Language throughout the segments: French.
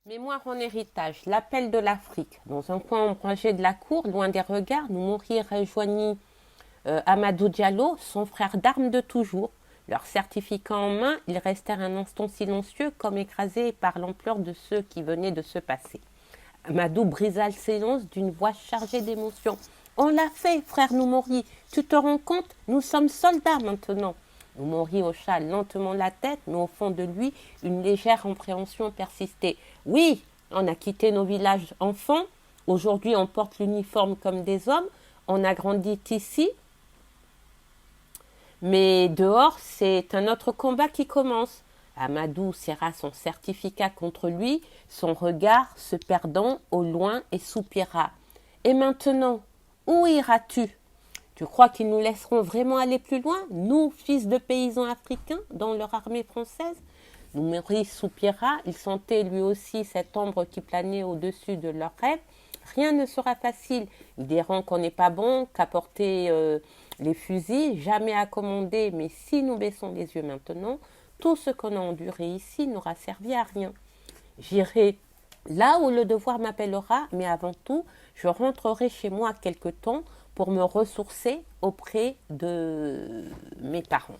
Mémoire en héritage, l'appel de l'Afrique. Dans un coin ombragé de la cour, loin des regards, Noumouri rejoignit Amadou Diallo, son frère d'armes de toujours. Leur certificat en main, ils restèrent un instant silencieux, comme écrasés par l'ampleur de ce qui venait de se passer. Amadou brisa le silence d'une voix chargée d'émotion. On l'a fait, frère Noumouri. Tu te rends compte? Nous sommes soldats maintenant. Noumouri hocha lentement la tête, mais au fond de lui, une légère appréhension persistait. Oui, on a quitté nos villages enfants. Aujourd'hui, on porte l'uniforme comme des hommes. On a grandi ici. Mais dehors, c'est un autre combat qui commence. Amadou serra son certificat contre lui, son regard se perdant au loin et soupira. Et maintenant, où iras-tu? Tu crois qu'ils nous laisseront vraiment aller plus loin, nous, fils de paysans africains, dans leur armée française? Noumouri soupira, il sentait lui aussi cette ombre qui planait au-dessus de leurs rêves. Rien ne sera facile. Ils diront qu'on n'est pas bon, qu'à porter les fusils, jamais à commander, mais si nous baissons les yeux maintenant, tout ce qu'on a enduré ici n'aura servi à rien. J'irai là où le devoir m'appellera, mais avant tout, je rentrerai chez moi quelque temps pour me ressourcer auprès de mes parents.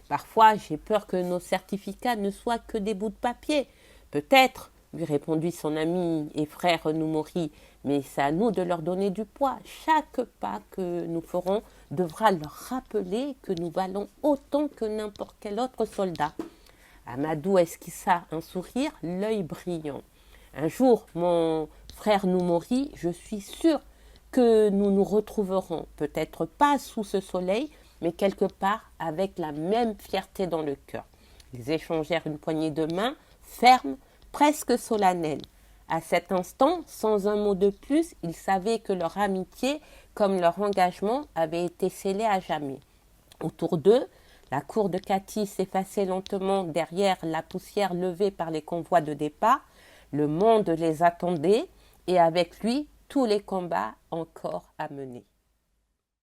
Parfois, j'ai peur que nos certificats ne soient que des bouts de papier. Peut-être, lui répondit son ami et frère Noumouri, mais c'est à nous de leur donner du poids. Chaque pas que nous ferons devra leur rappeler que nous valons autant que n'importe quel autre soldat. Amadou esquissa un sourire, l'œil brillant. Un jour, mon frère Noumouri, je suis sûr que nous nous retrouverons, peut-être pas sous ce soleil, mais quelque part avec la même fierté dans le cœur. Ils échangèrent une poignée de main, ferme, presque solennelle. À cet instant, sans un mot de plus, ils savaient que leur amitié, comme leur engagement, avait été scellé à jamais. Autour d'eux, la cour de Katy s'effaçait lentement derrière la poussière levée par les convois de départ. Le monde les attendait et avec lui, tous les combats encore à mener.